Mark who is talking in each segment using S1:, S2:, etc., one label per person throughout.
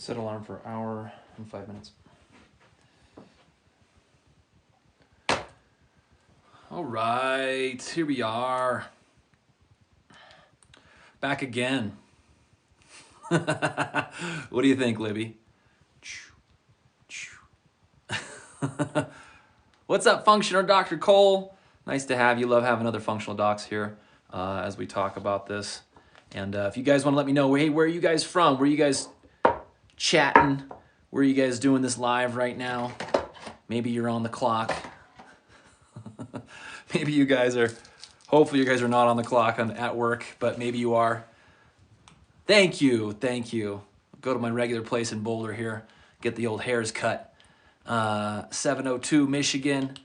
S1: Set alarm for an hour and 5 minutes. All right, here we are. Back again. What do you think, Libby? What's up, Functioner Dr. Cole? Nice to have you. Love having other functional docs here as we talk about this. And if you guys want to let me know, hey, where are you guys from? Where are you guys chatting? Where are you guys doing this live right now? Maybe you're on the clock. Maybe you guys are, hopefully you guys are not on the clock at work, but maybe you are. Thank you, thank you. Go to my regular place in Boulder here, get the old hairs cut. 702 Michigan.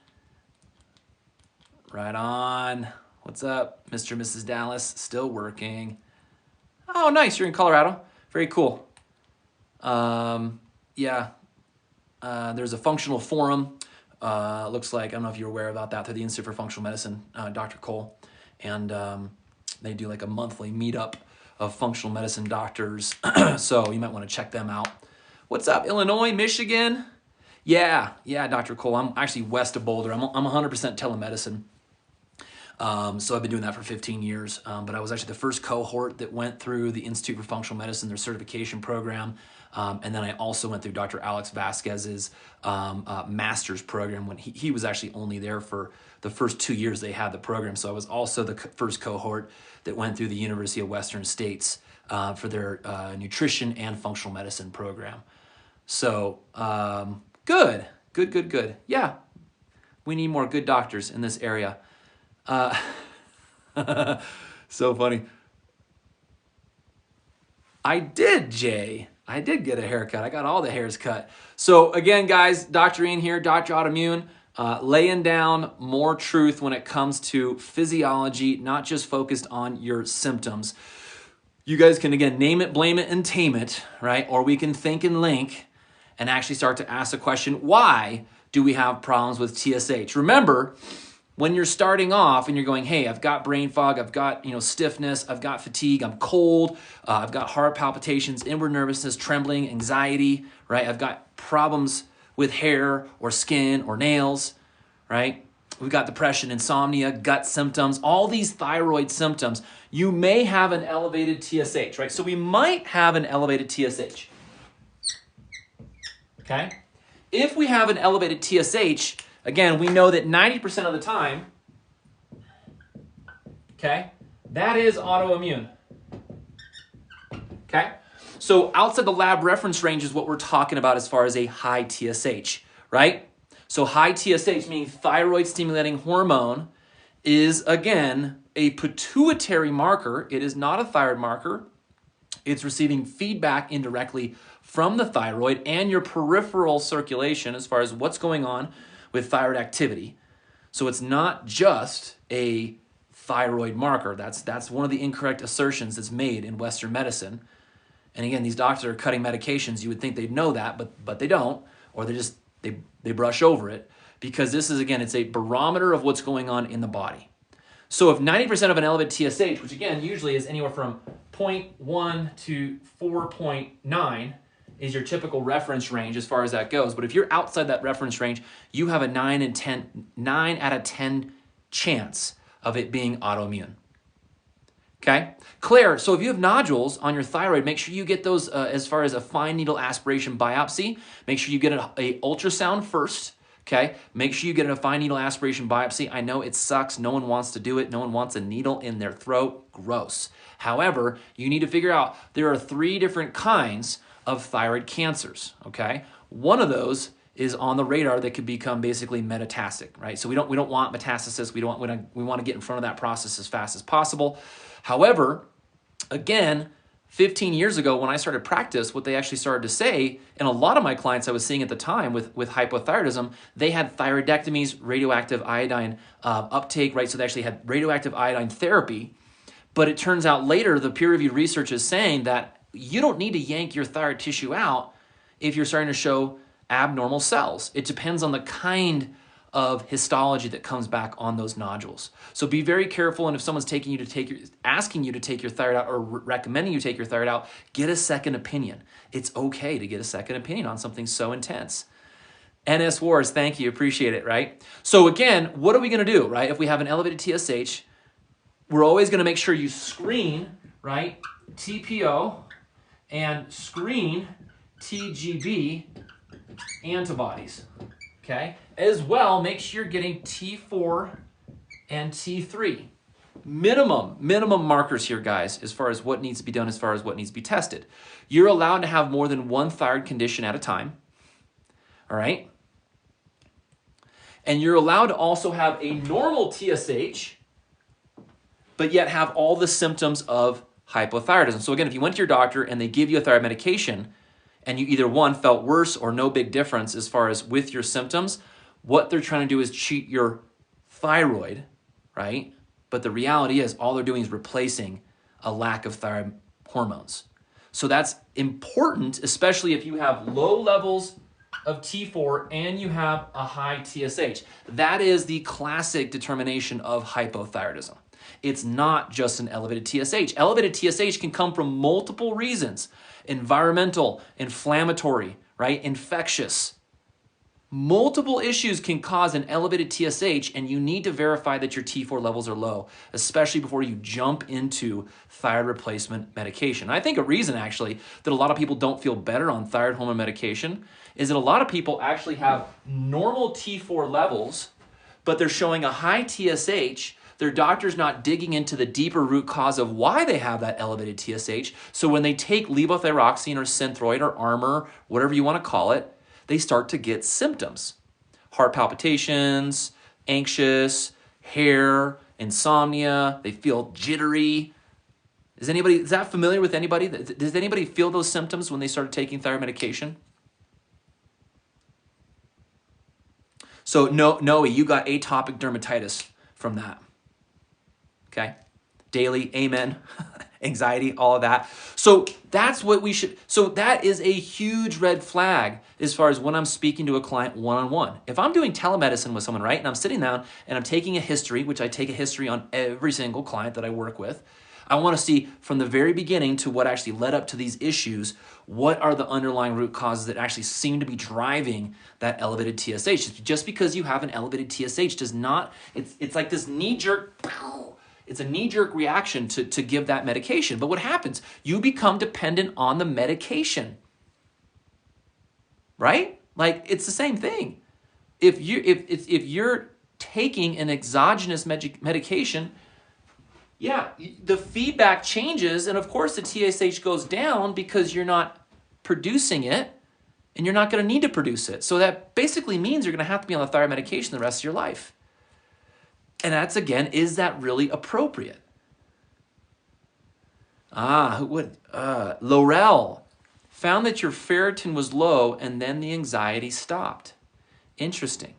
S1: Right on. What's up, Mr. and Mrs. Dallas? Still working. Oh, nice, you're in Colorado. Very cool. Yeah, there's a functional forum. Looks like, I don't know if you're aware about that, through the Institute for Functional Medicine, Dr. Cole. And they do like a monthly meetup of functional medicine doctors. So you might want to check them out. What's up, Illinois, Michigan? Yeah, Dr. Cole. I'm actually west of Boulder. I'm 100% telemedicine. So I've been doing that for 15 years. But I was actually the first cohort that went through the Institute for Functional Medicine, their certification program. And then I also went through Dr. Alex Vasquez's master's program when he was actually only there for the first 2 years they had the program. So I was also the first cohort that went through the University of Western States for their nutrition and functional medicine program. So good. Yeah, we need more good doctors in this area. So funny. I did, Jay. I did get a haircut. I got all the hairs cut. So again, guys, Dr. Ian here, Dr. Autoimmune, laying down more truth when it comes to physiology, not just focused on your symptoms. You guys can, again, name it, blame it, and tame it, right? Or we can think and link and actually start to ask the question, why do we have problems with TSH? Remember, when you're starting off and you're going, hey, I've got brain fog, I've got stiffness, I've got fatigue, I'm cold, I've got heart palpitations, inward nervousness, trembling, anxiety, right? I've got problems with hair or skin or nails, right? We've got depression, insomnia, gut symptoms, all these thyroid symptoms. You may have an elevated TSH, right? So we might have an elevated TSH, okay? If we have an elevated TSH, again, we know that 90% of the time, okay, that is autoimmune, okay? So outside the lab reference range is what we're talking about as far as a high TSH, right? So high TSH, meaning thyroid stimulating hormone, is, again, a pituitary marker. It is not a thyroid marker. It's receiving feedback indirectly from the thyroid and your peripheral circulation as far as what's going on with thyroid activity. So it's not just a thyroid marker. That's one of the incorrect assertions that's made in Western medicine. And again, these doctors are cutting medications. You would think they'd know that, but they don't, or they brush over it, because this is, again, it's a barometer of what's going on in the body. So if 90% of an elevated TSH, which again usually is anywhere from 0.1 to 4.9, is your typical reference range as far as that goes. But if you're outside that reference range, you have a 9 out of 10 chance of it being autoimmune. Okay? Claire, so if you have nodules on your thyroid, make sure you get those as far as a fine needle aspiration biopsy. Make sure you get a ultrasound first. Okay? Make sure you get a fine needle aspiration biopsy. I know it sucks. No one wants to do it. No one wants a needle in their throat. Gross. However, you need to figure out there are 3 different kinds of thyroid cancers, okay? One of those is on the radar that could become basically metastatic, right? So we don't want metastasis. We want to get in front of that process as fast as possible. However, again, 15 years ago when I started practice, what they actually started to say, and a lot of my clients I was seeing at the time with hypothyroidism, they had thyroidectomies, radioactive iodine uptake, right? So they actually had radioactive iodine therapy. But it turns out later, the peer-reviewed research is saying that you don't need to yank your thyroid tissue out if you're starting to show abnormal cells. It depends on the kind of histology that comes back on those nodules. So be very careful, and if someone's asking you to take your thyroid out or recommending you take your thyroid out, get a second opinion. It's okay to get a second opinion on something so intense. NS Wars, thank you, appreciate it, right? So again, what are we gonna do, right? If we have an elevated TSH, we're always gonna make sure you screen, right, TPO and screen TGB antibodies, okay? As well, make sure you're getting T4 and T3. Minimum markers here, guys, as far as what needs to be done, as far as what needs to be tested. You're allowed to have more than one thyroid condition at a time, all right? And you're allowed to also have a normal TSH, but yet have all the symptoms of hypothyroidism. So again, if you went to your doctor and they give you a thyroid medication and you either one, felt worse or no big difference as far as with your symptoms, what they're trying to do is treat your thyroid, right? But the reality is all they're doing is replacing a lack of thyroid hormones. So that's important, especially if you have low levels of T4 and you have a high TSH. That is the classic determination of hypothyroidism. It's not just an elevated TSH. Elevated TSH can come from multiple reasons. Environmental, inflammatory, right? Infectious. Multiple issues can cause an elevated TSH, and you need to verify that your T4 levels are low, especially before you jump into thyroid replacement medication. I think a reason, actually, that a lot of people don't feel better on thyroid hormone medication is that a lot of people actually have normal T4 levels, but they're showing a high TSH. Their doctor's not digging into the deeper root cause of why they have that elevated TSH. So when they take levothyroxine or Synthroid or Armour, whatever you want to call it, they start to get symptoms. Heart palpitations, anxious, hair, insomnia, they feel jittery. Is that familiar with anybody? Does anybody feel those symptoms when they started taking thyroid medication? So Noe, you got atopic dermatitis from that. Okay? Daily, amen. Anxiety, all of that. So that's what we should, so that is a huge red flag as far as when I'm speaking to a client one-on-one. If I'm doing telemedicine with someone, right, and I'm sitting down and I'm taking a history, which I take a history on every single client that I work with, I want to see from the very beginning to what actually led up to these issues, what are the underlying root causes that actually seem to be driving that elevated TSH. Just because you have an elevated TSH does not, it's like this knee-jerk, it's a knee-jerk reaction to give that medication. But what happens? You become dependent on the medication, right? Like, it's the same thing. If you're taking an exogenous medication, yeah, the feedback changes, and of course the TSH goes down because you're not producing it, and you're not going to need to produce it. So that basically means you're going to have to be on the thyroid medication the rest of your life. And that's, again, is that really appropriate? Who would? Laurel found that your ferritin was low and then the anxiety stopped. Interesting.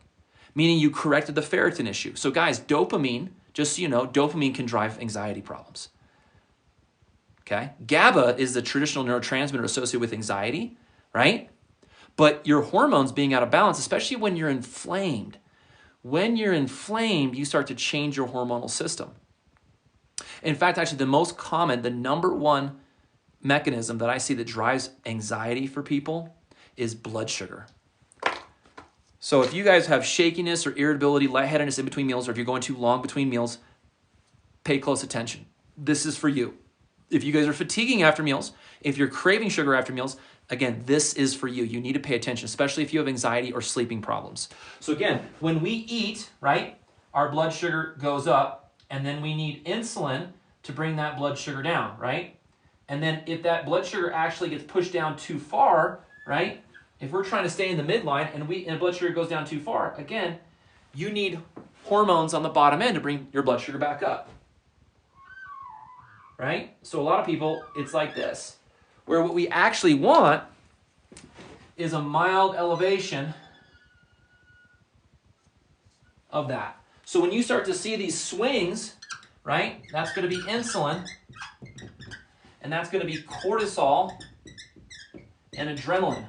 S1: Meaning you corrected the ferritin issue. So guys, dopamine, just so you know, dopamine can drive anxiety problems. Okay? GABA is the traditional neurotransmitter associated with anxiety, right? But your hormones being out of balance, especially when you're inflamed, you start to change your hormonal system. In fact, actually, the number one mechanism that I see that drives anxiety for people is blood sugar. So if you guys have shakiness or irritability, lightheadedness in between meals, or if you're going too long between meals, pay close attention. This is for you. If you guys are fatiguing after meals, if you're craving sugar after meals, again, this is for you. You need to pay attention, especially if you have anxiety or sleeping problems. So again, when we eat, right, our blood sugar goes up, and then we need insulin to bring that blood sugar down, right? And then if that blood sugar actually gets pushed down too far, right, if we're trying to stay in the midline and blood sugar goes down too far, again, you need hormones on the bottom end to bring your blood sugar back up, right? So a lot of people, it's like this, where what we actually want is a mild elevation of that. So when you start to see these swings, right, that's going to be insulin, and that's going to be cortisol and adrenaline.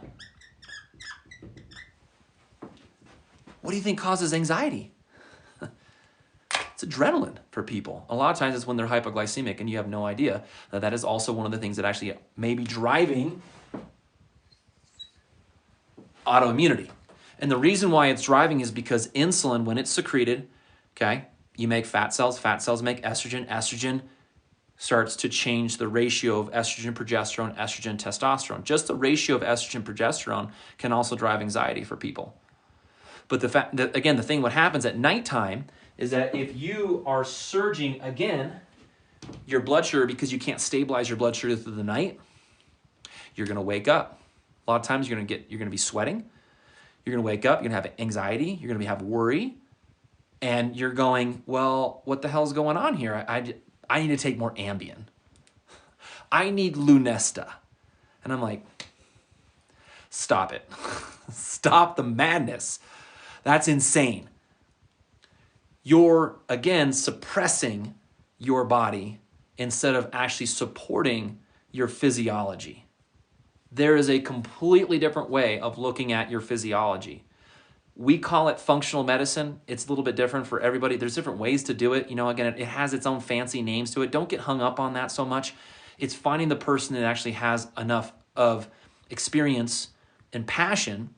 S1: What do you think causes anxiety? It's adrenaline for people. A lot of times it's when they're hypoglycemic and you have no idea that that is also one of the things that actually may be driving autoimmunity. And the reason why it's driving is because insulin, when it's secreted, okay, you make fat cells make estrogen, estrogen starts to change the ratio of estrogen, progesterone, estrogen, testosterone. Just the ratio of estrogen, progesterone can also drive anxiety for people. But the fact that, again, the thing what happens at nighttime is that if you are surging, again, your blood sugar because you can't stabilize your blood sugar through the night, you're going to wake up. A lot of times you're going to be sweating. You're going to wake up, you're going to have anxiety, you're going to have worry, and you're going, well, what the hell's going on here? I need to take more Ambien. I need Lunesta. And I'm like, stop it. Stop the madness. That's insane. You're, again, suppressing your body instead of actually supporting your physiology. There is a completely different way of looking at your physiology. We call it functional medicine. It's a little bit different for everybody. There's different ways to do it. You know, again, it has its own fancy names to it. Don't get hung up on that so much. It's finding the person that actually has enough of experience and passion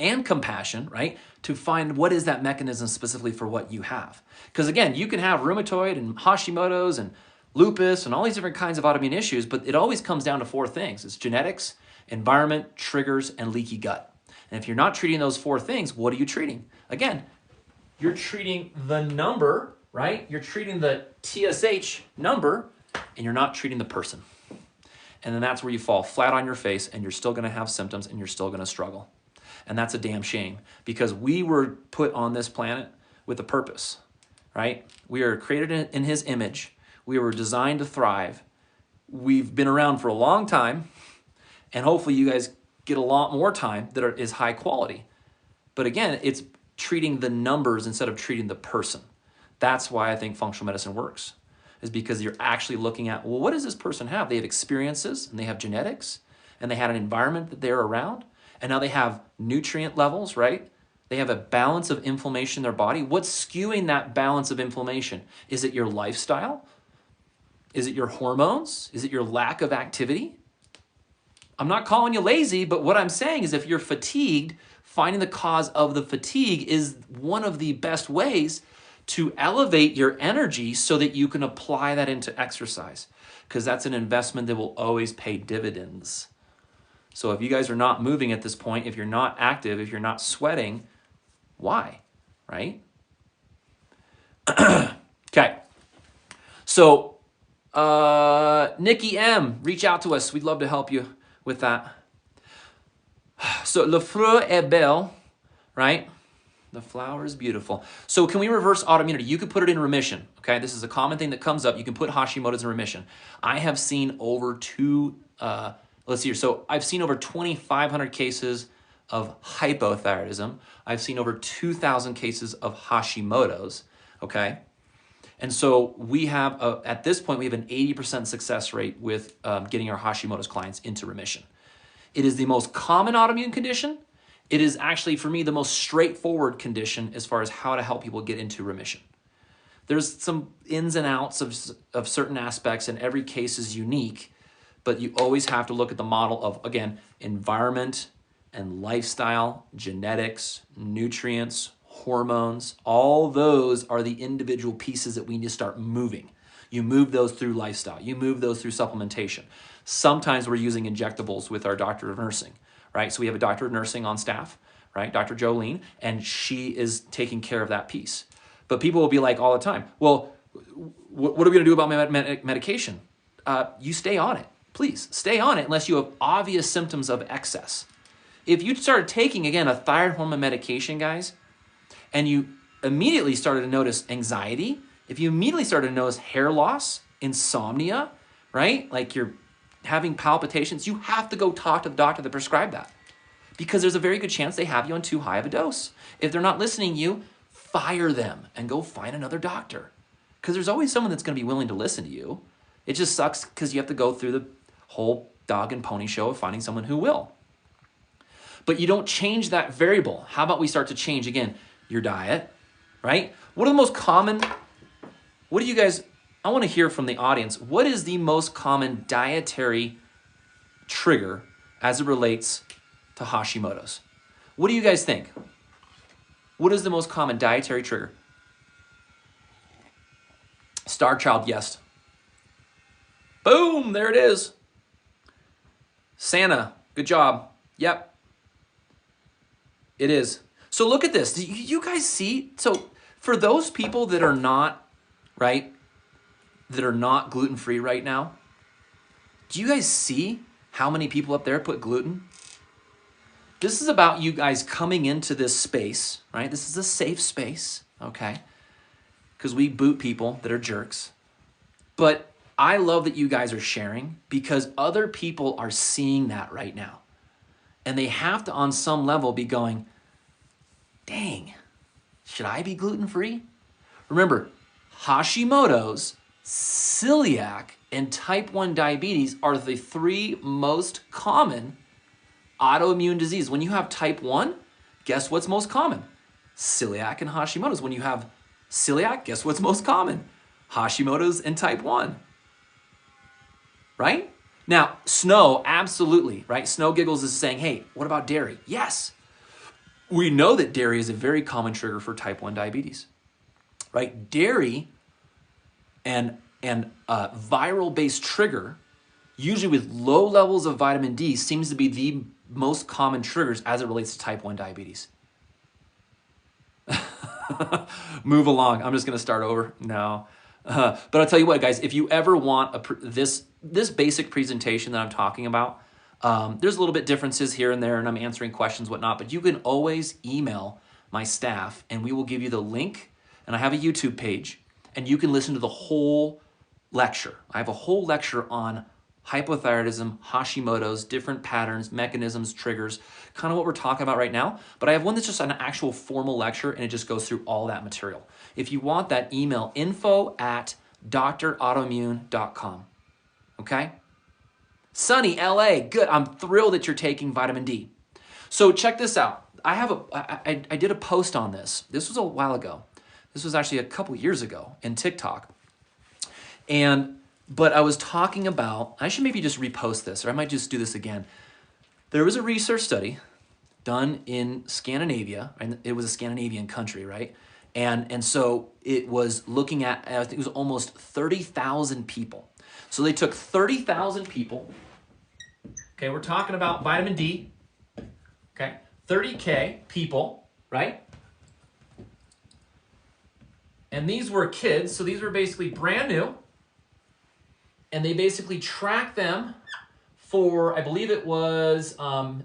S1: and compassion, right, to find what is that mechanism specifically for what you have. Because again, you can have rheumatoid and Hashimotos and lupus and all these different kinds of autoimmune issues, but it always comes down to four things. It's genetics, environment, triggers, and leaky gut. And if you're not treating those four things, what are you treating? Again, you're treating the number, right? You're treating the TSH number, and you're not treating the person. And then that's where you fall flat on your face, and you're still going to have symptoms, and you're still going to struggle. And that's a damn shame, because we were put on this planet with a purpose, right? We are created in his image. We were designed to thrive. We've been around for a long time, and hopefully you guys get a lot more time that is high quality. But again, it's treating the numbers instead of treating the person. That's why I think functional medicine works, is because you're actually looking at, well, what does this person have? They have experiences, and they have genetics, and they had an environment that they're around, and now they have nutrient levels, right? They have a balance of inflammation in their body. What's skewing that balance of inflammation? Is it your lifestyle? Is it your hormones? Is it your lack of activity? I'm not calling you lazy, but what I'm saying is if you're fatigued, finding the cause of the fatigue is one of the best ways to elevate your energy so that you can apply that into exercise, because that's an investment that will always pay dividends. So if you guys are not moving at this point, if you're not active, if you're not sweating, why, right? Okay. So Nikki M, reach out to us. We'd love to help you with that. So le fleur est belle, right? The flower is beautiful. So can we reverse autoimmunity? You could put it in remission, okay? This is a common thing that comes up. You can put Hashimoto's in remission. I have seen over let's see here. So I've seen over 2,500 cases of hypothyroidism. I've seen over 2,000 cases of Hashimoto's, okay? And so we have, at this point, we have an 80% success rate with getting our Hashimoto's clients into remission. It is the most common autoimmune condition. It is actually, for me, the most straightforward condition as far as how to help people get into remission. There's some ins and outs of certain aspects, and every case is unique, but you always have to look at the model of, again, environment and lifestyle, genetics, nutrients, hormones. All those are the individual pieces that we need to start moving. You move those through lifestyle. You move those through supplementation. Sometimes we're using injectables with our doctor of nursing, right? So we have a doctor of nursing on staff, right? Dr. Jolene, and she is taking care of that piece. But people will be like all the time, well, what are we going to do about my medication? You stay on it. Please stay on it unless you have obvious symptoms of excess. If you started taking, again, a thyroid hormone medication, guys, and you immediately started to notice anxiety, if you immediately started to notice hair loss, insomnia, right? Like you're having palpitations, you have to go talk to the doctor that prescribed that, because there's a very good chance they have you on too high of a dose. If they're not listening to you, fire them and go find another doctor, because there's always someone that's going to be willing to listen to you. It just sucks because you have to go through the whole dog and pony show of finding someone who will. But you don't change that variable. How about we start to change, again, your diet, right? What are the most common, what do you guys, I want to hear from the audience, what is the most common dietary trigger as it relates to Hashimoto's? What do you guys think? What is the most common dietary trigger? Star Child, yes. Boom, there it is. Santa, good job. Yep. It is. So look at this. Do you guys see? So for those people that are not, right, that are not gluten-free right now, do you guys see how many people up there put gluten? This is about you guys coming into this space, right? This is a safe space, okay? Because we boot people that are jerks. But I love that you guys are sharing because other people are seeing that right now. And they have to, on some level, be going, dang, should I be gluten-free? Remember, Hashimoto's, celiac, and type 1 diabetes are the 3 most common autoimmune diseases. When you have type 1, guess what's most common? Celiac and Hashimoto's. When you have celiac, guess what's most common? Hashimoto's and type 1. Right? Now, Snow, absolutely, right? Snow Giggles is saying, hey, what about dairy? Yes. We know that dairy is a very common trigger for type 1 diabetes, right? Dairy and viral-based trigger, usually with low levels of vitamin D, seems to be the most common triggers as it relates to type 1 diabetes. Move along. I'm just going to start over. No. But I'll tell you what, guys, if you ever want this basic presentation that I'm talking about, there's a little bit differences here and there, and I'm answering questions, whatnot, but you can always email my staff, and we will give you the link, and I have a YouTube page, and you can listen to the whole lecture. I have a whole lecture on hypothyroidism, Hashimoto's, different patterns, mechanisms, triggers, kind of what we're talking about right now. But I have one that's just an actual formal lecture, and it just goes through all that material. If you want that, email info@drautoimmune.com. Okay? Sunny, LA, good. I'm thrilled that you're taking vitamin D. So check this out. I did a post on this. This was a while ago. This was actually a couple years ago in TikTok. But I was talking about, I should maybe just repost this, or I might just do this again. There was a research study done in Scandinavia, and it was a Scandinavian country, right? And so it was looking at, I think it was almost 30,000 people. So they took 30,000 people. Okay, we're talking about vitamin D. Okay, 30K people, right? And these were kids, so these were basically brand new. And they basically tracked them for, I believe it was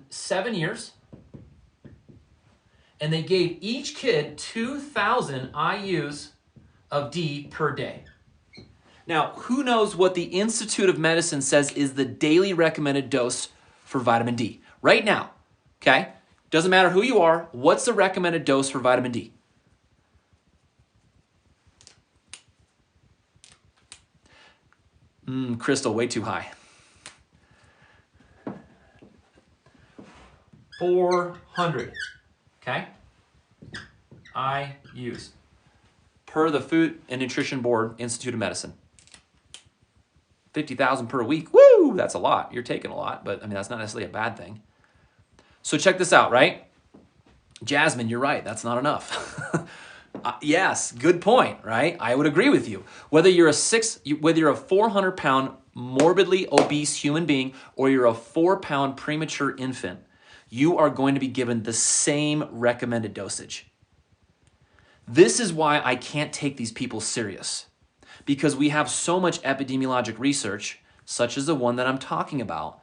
S1: 7 years. And they gave each kid 2,000 IUs of D per day. Now, who knows what the Institute of Medicine says is the daily recommended dose for vitamin D? Right now, okay? Doesn't matter who you are, what's the recommended dose for vitamin D? Crystal, way too high. 400, okay? IUs per the Food and Nutrition Board, Institute of Medicine. 50,000 per week. Woo! That's a lot. You're taking a lot, but I mean, that's not necessarily a bad thing. So check this out, right? Jasmine, you're right. That's not enough. Yes, good point, right? I would agree with you. Whether you're a 400-pound morbidly obese human being or you're a 4-pound premature infant, you are going to be given the same recommended dosage. This is why I can't take these people serious, because we have so much epidemiologic research, such as the one that I'm talking about,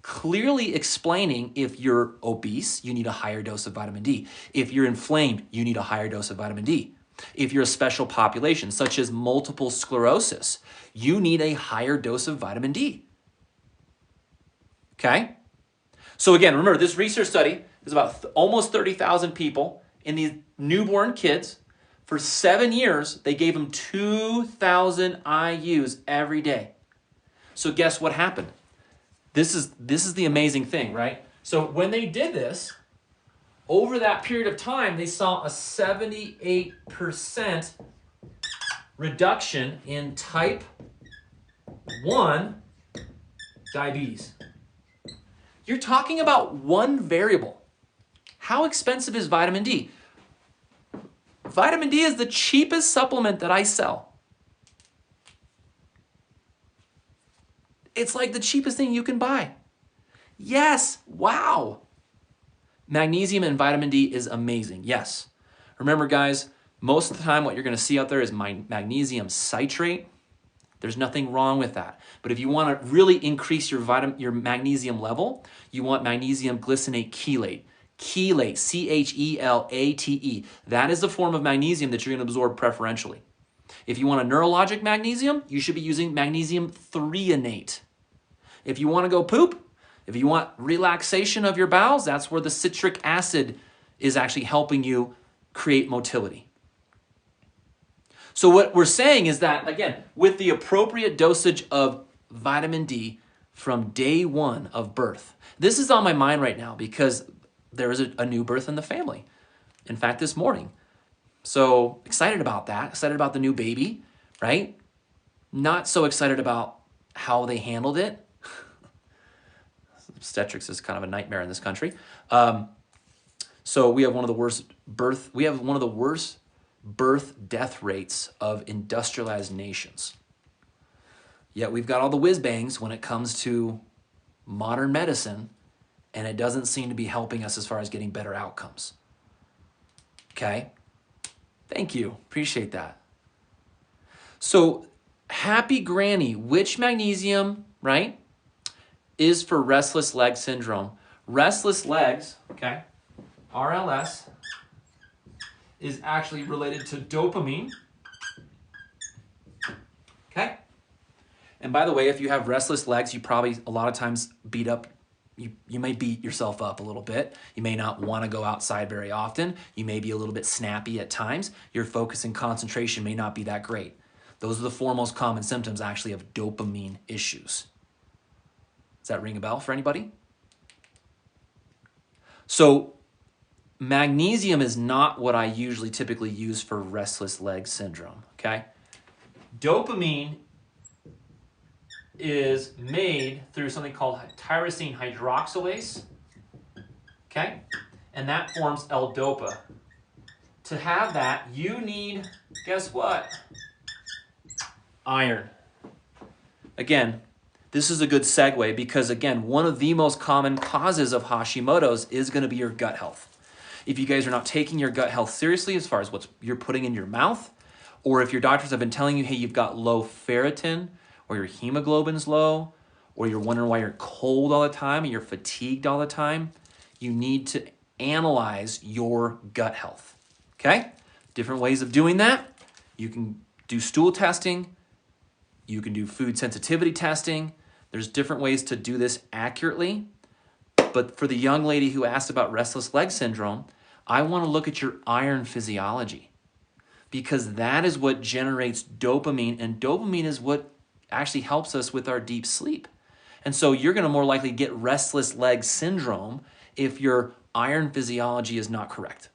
S1: clearly explaining if you're obese, you need a higher dose of vitamin D. If you're inflamed, you need a higher dose of vitamin D. If you're a special population, such as multiple sclerosis, you need a higher dose of vitamin D. Okay? So again, remember, this research study is about almost 30,000 people in these newborn kids. For 7 years, they gave them 2,000 IUs every day. So guess what happened? This is the amazing thing, right? So when they did this, over that period of time, they saw a 78% reduction in type 1 diabetes. You're talking about one variable. How expensive is vitamin D? Vitamin D is the cheapest supplement that I sell. It's like the cheapest thing you can buy. Yes, wow. Magnesium and vitamin D is amazing, yes. Remember guys, most of the time what you're gonna see out there is magnesium citrate. There's nothing wrong with that. But if you wanna really increase your magnesium level, you want magnesium glycinate chelate. Chelate, C-H-E-L-A-T-E. That is the form of magnesium that you're gonna absorb preferentially. If you want a neurologic magnesium, you should be using magnesium threonate. If you wanna go poop, if you want relaxation of your bowels, that's where the citric acid is actually helping you create motility. So what we're saying is that, again, with the appropriate dosage of vitamin D from day one of birth, this is on my mind right now because there is a new birth in the family. In fact, this morning. So excited about that, excited about the new baby, right? Not so excited about how they handled it. Obstetrics is kind of a nightmare in this country. So we have one of the worst birth death rates of industrialized nations. Yet we've got all the whiz bangs when it comes to modern medicine, and it doesn't seem to be helping us as far as getting better outcomes. Okay? Thank you. Appreciate that. So, happy granny, which magnesium, right, is for restless leg syndrome? Restless legs, okay, RLS, is actually related to dopamine. Okay? And by the way, if you have restless legs, you probably a lot of times you may beat yourself up a little bit. You may not want to go outside very often. You may be a little bit snappy at times. Your focus and concentration may not be that great. Those are the four most common symptoms actually of dopamine issues. Does that ring a bell for anybody? So magnesium is not what I usually typically use for restless leg syndrome, okay? Dopamine is made through something called tyrosine hydroxylase, okay? And that forms L-DOPA. To have that, you need, guess what? Iron. Again, this is a good segue because, again, one of the most common causes of Hashimoto's is going to be your gut health. If you guys are not taking your gut health seriously as far as what you're putting in your mouth, or if your doctors have been telling you, hey, you've got low ferritin, or your hemoglobin's low, or you're wondering why you're cold all the time and you're fatigued all the time, you need to analyze your gut health, okay? Different ways of doing that. You can do stool testing. You can do food sensitivity testing. There's different ways to do this accurately. But for the young lady who asked about restless leg syndrome, I want to look at your iron physiology because that is what generates dopamine, and dopamine is what actually helps us with our deep sleep. And so you're going to more likely get restless leg syndrome if your iron physiology is not correct.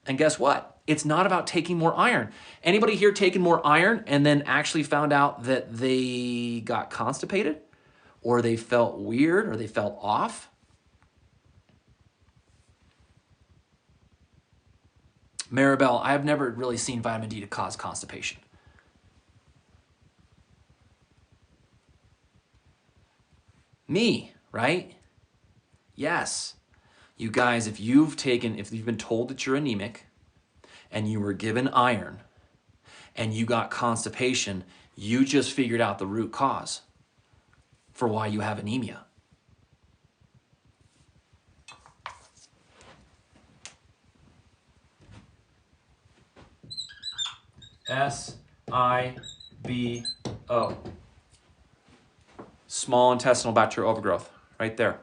S1: And guess what? It's not about taking more iron. Anybody here taken more iron and then actually found out that they got constipated or they felt weird or they felt off? Maribel, I have never really seen vitamin D to cause constipation. Me, right? Yes. You guys, if you've been told that you're anemic and you were given iron and you got constipation, you just figured out the root cause for why you have anemia. SIBO. Small intestinal bacterial overgrowth, right there.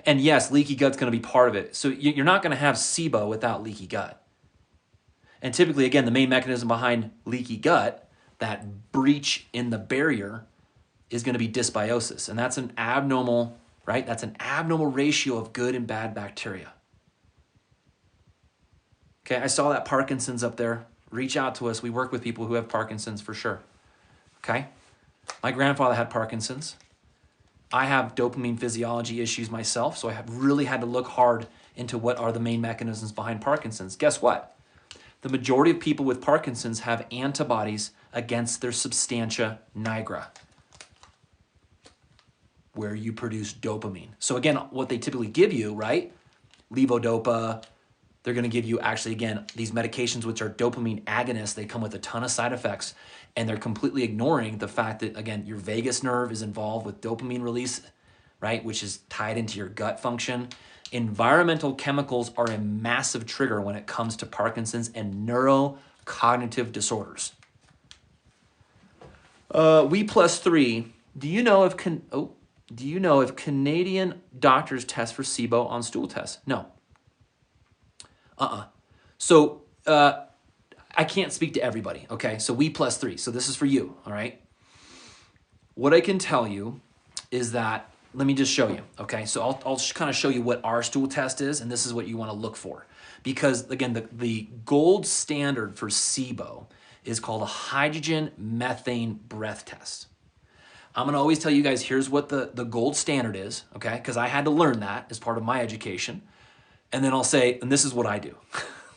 S1: And yes, leaky gut's going to be part of it. So you're not going to have SIBO without leaky gut. And typically, again, the main mechanism behind leaky gut, that breach in the barrier, is going to be dysbiosis. And that's an abnormal, right? That's an abnormal ratio of good and bad bacteria. Okay, I saw that Parkinson's up there. Reach out to us. We work with people who have Parkinson's for sure. Okay? My grandfather had Parkinson's. I have dopamine physiology issues myself, so I have really had to look hard into what are the main mechanisms behind Parkinson's. Guess what? The majority of people with Parkinson's have antibodies against their substantia nigra, where you produce dopamine. So again, what they typically give you, right? Levodopa, they're going to give you actually, again, these medications which are dopamine agonists. They come with a ton of side effects, and they're completely ignoring the fact that, again, your vagus nerve is involved with dopamine release, right, which is tied into your gut function. Environmental chemicals are a massive trigger when it comes to Parkinson's and neurocognitive disorders. We plus three. Do you know if Canadian doctors test for SIBO on stool tests? No. So I can't speak to everybody, okay? So we plus three. So this is for you, all right? What I can tell you is that, let me just show you, okay? So I'll kind of show you what our stool test is, and this is what you want to look for. Because, again, the gold standard for SIBO is called a hydrogen methane breath test. I'm going to always tell you guys, here's what the gold standard is, okay? Because I had to learn that as part of my education. And then I'll say, and this is what I do.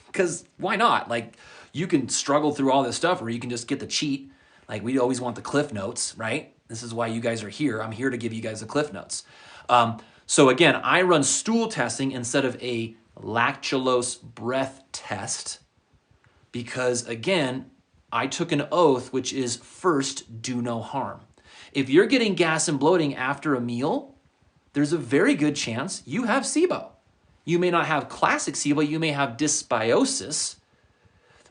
S1: Because why not? Like, you can struggle through all this stuff, or you can just get the cheat. Like, we always want the cliff notes, right? This is why you guys are here. I'm here to give you guys the cliff notes. So again, I run stool testing instead of a lactulose breath test because, again, I took an oath, which is first, do no harm. If you're getting gas and bloating after a meal, there's a very good chance you have SIBO. You may not have classic SIBO, you may have dysbiosis,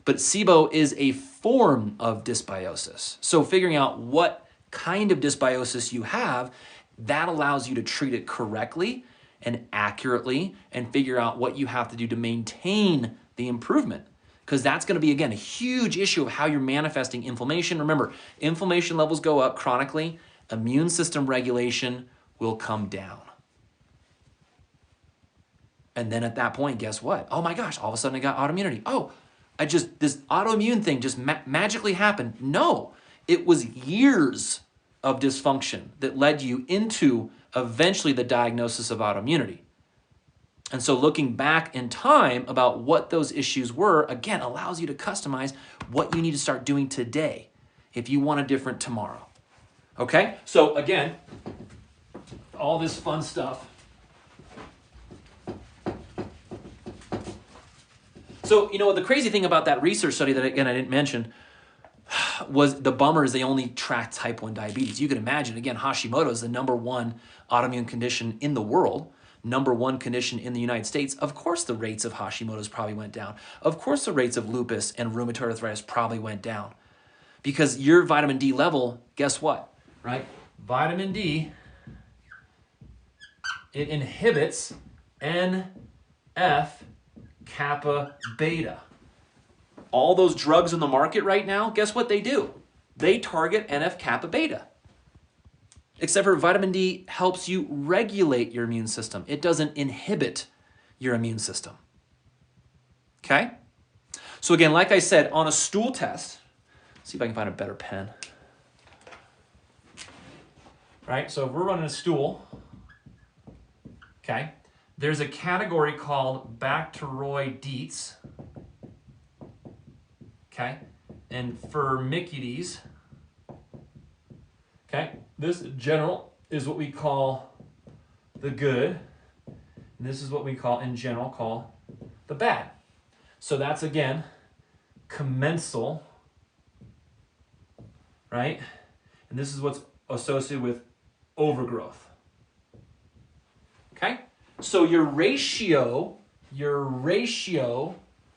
S1: but SIBO is a form of dysbiosis. So figuring out what kind of dysbiosis you have, that allows you to treat it correctly and accurately and figure out what you have to do to maintain the improvement. Because that's going to be, again, a huge issue of how you're manifesting inflammation. Remember, inflammation levels go up chronically, immune system regulation will come down. And then at that point, guess what? Oh my gosh, all of a sudden I got autoimmunity. Oh, this autoimmune thing just magically happened. No, it was years of dysfunction that led you into eventually the diagnosis of autoimmunity. And so looking back in time about what those issues were, again, allows you to customize what you need to start doing today if you want a different tomorrow. Okay? So again, all this fun stuff. So, you know, the crazy thing about that research study that, again, I didn't mention was the bummer is they only tracked type 1 diabetes. You can imagine, again, Hashimotos is the #1 autoimmune condition in the world, #1 condition in the United States. Of course, the rates of Hashimotos probably went down. Of course, the rates of lupus and rheumatoid arthritis probably went down. Because your vitamin D level, guess what, right? Vitamin D, it inhibits NF kappa beta. All those drugs in the market right now, guess what they do? They target NF kappa beta. Except for vitamin D helps you regulate your immune system. It doesn't inhibit your immune system. Okay? So again, like I said, on a stool test, see if I can find a better pen. Right? So if we're running a stool, okay, there's a category called Bacteroidetes, okay, and Firmicutes. Okay, this general is what we call the good, and this is what we call, in general, call the bad. So that's, again, commensal, right? And this is what's associated with overgrowth. Okay? So your ratio,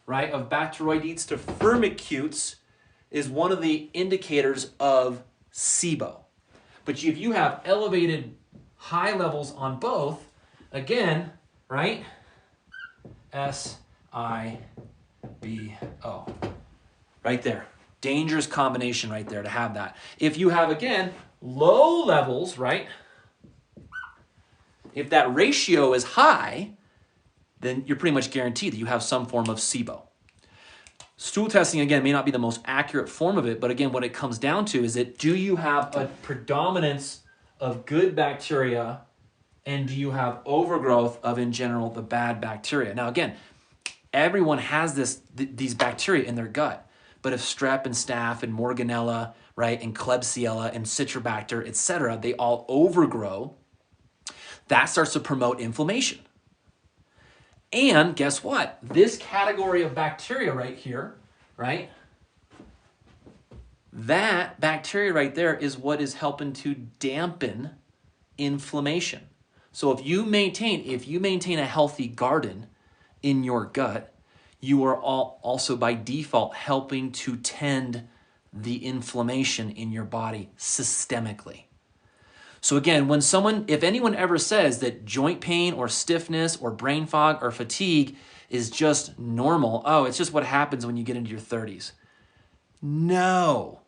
S1: right, of Bacteroidetes to Firmicutes is one of the indicators of SIBO. But if you have elevated high levels on both, again, right, SIBO, right there. Dangerous combination right there to have that. If you have, again, low levels, right, if that ratio is high, then you're pretty much guaranteed that you have some form of SIBO. Stool testing, again, may not be the most accurate form of it, but again, what it comes down to is that do you have a predominance of good bacteria and do you have overgrowth of, in general, the bad bacteria? Now, again, everyone has these bacteria in their gut, but if strep and staph and Morganella, right, and Klebsiella and Citrobacter, etc., they all overgrow, that starts to promote inflammation. And guess what? This category of bacteria right here, right? That bacteria right there is what is helping to dampen inflammation. So if you maintain a healthy garden in your gut, you are also by default helping to tend the inflammation in your body systemically. So again, if anyone ever says that joint pain or stiffness or brain fog or fatigue is just normal, oh, it's just what happens when you get into your 30s. No,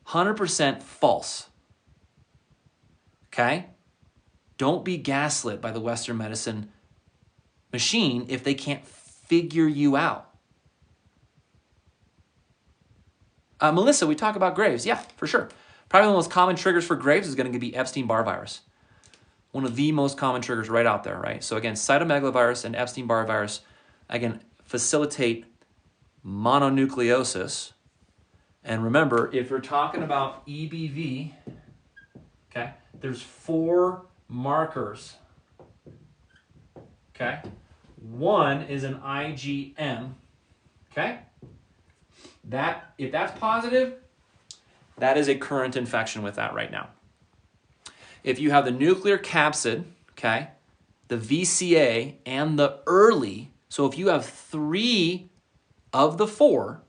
S1: 100% false. Okay? Don't be gaslit by the Western medicine machine if they can't figure you out. Melissa, we talk about Graves. Yeah, for sure. Probably one of the most common triggers for Graves is going to be Epstein-Barr virus. One of the most common triggers right out there, right? So again, cytomegalovirus and Epstein-Barr virus, again, facilitate mononucleosis. And remember, if you're talking about EBV, okay, there's 4 markers, okay? One is an IgM, okay? If that's positive, that is a current infection with that right now. If you have the nuclear capsid, okay, the VCA, and the early, so if you have 3 of the 4,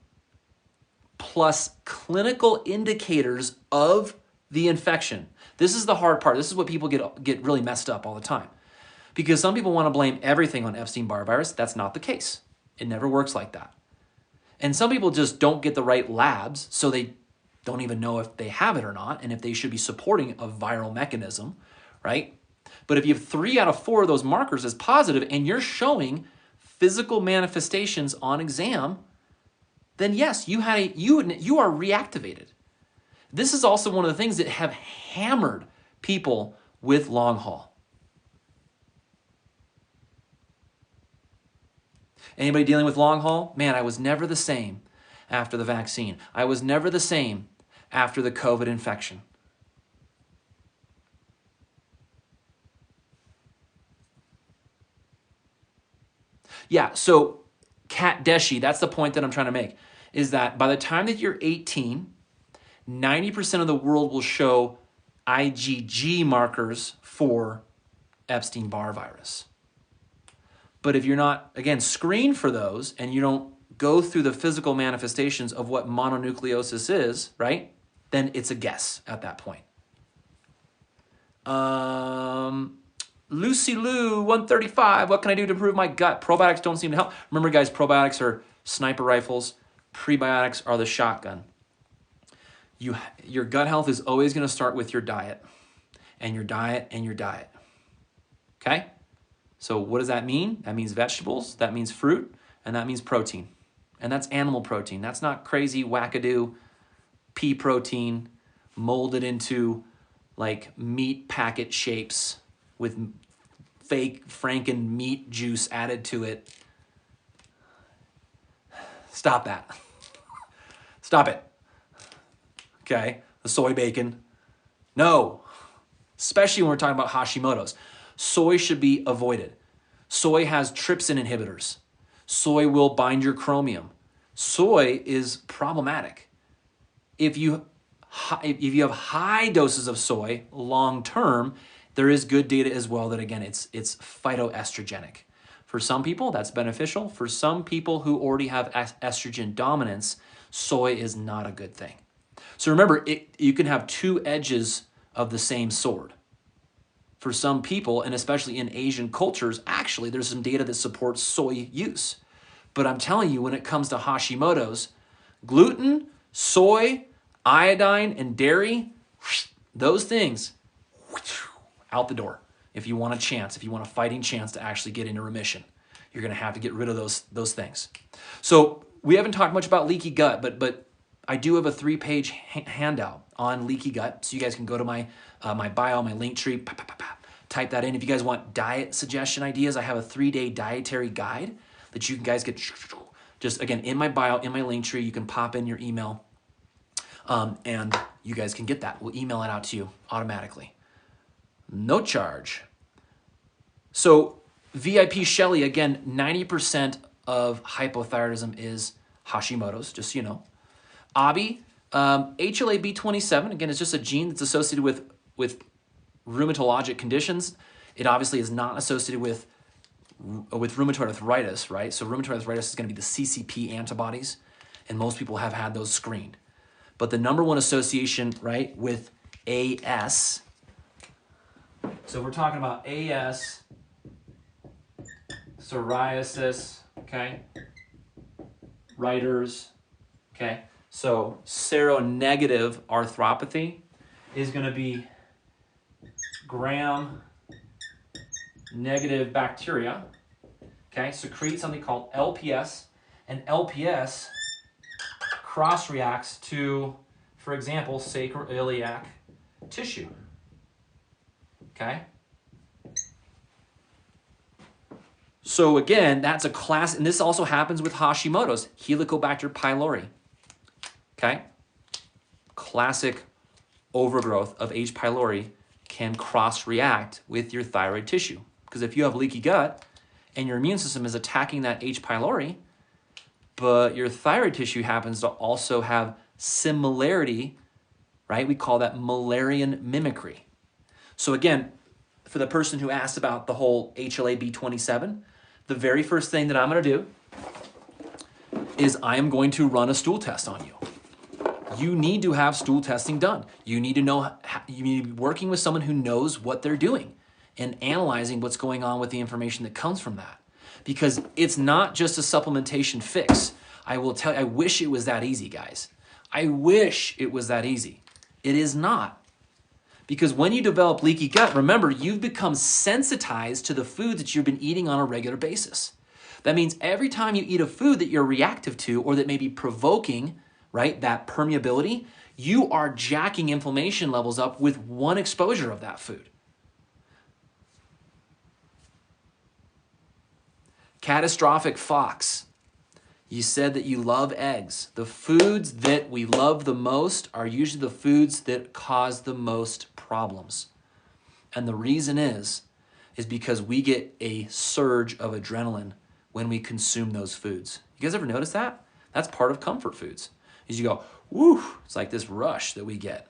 S1: plus clinical indicators of the infection. This is the hard part. This is what people get really messed up all the time. Because some people want to blame everything on Epstein-Barr virus. That's not the case. It never works like that. And some people just don't get the right labs, so they don't even know if they have it or not, and if they should be supporting a viral mechanism, right? But if you have 3 out of 4 of those markers as positive and you're showing physical manifestations on exam, then yes, you are reactivated. This is also one of the things that have hammered people with long haul. Anybody dealing with long haul? Man, I was never the same after the vaccine. I was never the same after the COVID infection. Yeah, so Kat Deshi, that's the point that I'm trying to make, is that by the time that you're 18, 90% of the world will show IgG markers for Epstein-Barr virus. But if you're not, again, screened for those and you don't go through the physical manifestations of what mononucleosis is, right, then it's a guess at that point. Lucy Lou, 135, what can I do to improve my gut? Probiotics don't seem to help. Remember, guys, probiotics are sniper rifles. Prebiotics are the shotgun. Your gut health is always going to start with your diet and your diet and your diet. Okay? So what does that mean? That means vegetables, that means fruit, and that means protein. And that's animal protein. That's not crazy wackadoo pea protein molded into like meat packet shapes with fake Franken meat juice added to it. Stop that. Stop it. Okay? The soy bacon. No. Especially when we're talking about Hashimoto's. Soy should be avoided. Soy has trypsin inhibitors. Soy will bind your chromium. Soy is problematic. If you have high doses of soy long term, there is good data as well that, again, it's phytoestrogenic. For some people, that's beneficial. For some people who already have estrogen dominance, soy is not a good thing. So remember, you can have 2 edges of the same sword. For some people, and especially in Asian cultures, actually, there's some data that supports soy use. But I'm telling you, when it comes to Hashimoto's, gluten, soy, iodine, and dairy, those things, out the door. If you want a chance, if you want a fighting chance to actually get into remission, you're going to have to get rid of those things. So we haven't talked much about leaky gut, but I do have a 3-page handout on leaky gut, so you guys can go to my my bio, my link tree, type that in. If you guys want diet suggestion ideas, I have a 3-day dietary guide that you guys get just, again, in my bio, in my link tree. You can pop in your email, and you guys can get that. We'll email it out to you automatically. No charge. So VIP Shelly, again, 90% of hypothyroidism is Hashimoto's, just so you know. Abi, HLA-B27, again, it's just a gene that's associated with rheumatologic conditions. It obviously is not associated with rheumatoid arthritis, right? So rheumatoid arthritis is going to be the CCP antibodies, and most people have had those screened. But the number one association, right, with AS, so we're talking about AS, psoriasis, okay, Reiter's, okay. So seronegative arthropathy is going to be gram-negative bacteria, okay, secrete something called LPS, and LPS cross-reacts to, for example, sacroiliac tissue, okay? So again, that's a class, and this also happens with Hashimoto's, Helicobacter pylori, okay? Classic overgrowth of H. pylori can cross-react with your thyroid tissue. Because if you have leaky gut and your immune system is attacking that H. pylori, but your thyroid tissue happens to also have similarity, right? We call that Müllerian mimicry. So again, for the person who asked about the whole HLA-B27, the very first thing that I'm going to do is I am going to run a stool test on you. You need to have stool testing done. You need to know, you need to be working with someone who knows what they're doing and analyzing what's going on with the information that comes from that. Because it's not just a supplementation fix. I will tell you, I wish it was that easy, guys. I wish it was that easy. It is not. Because when you develop leaky gut, remember, you've become sensitized to the foods that you've been eating on a regular basis. That means every time you eat a food that you're reactive to or that may be provoking, right, that permeability, you are jacking inflammation levels up with one exposure of that food. Catastrophic Fox. You said that you love eggs. The foods that we love the most are usually the foods that cause the most problems. And the reason is because we get a surge of adrenaline when we consume those foods. You guys ever notice that? That's part of comfort foods. Is you go, woo, it's like this rush that we get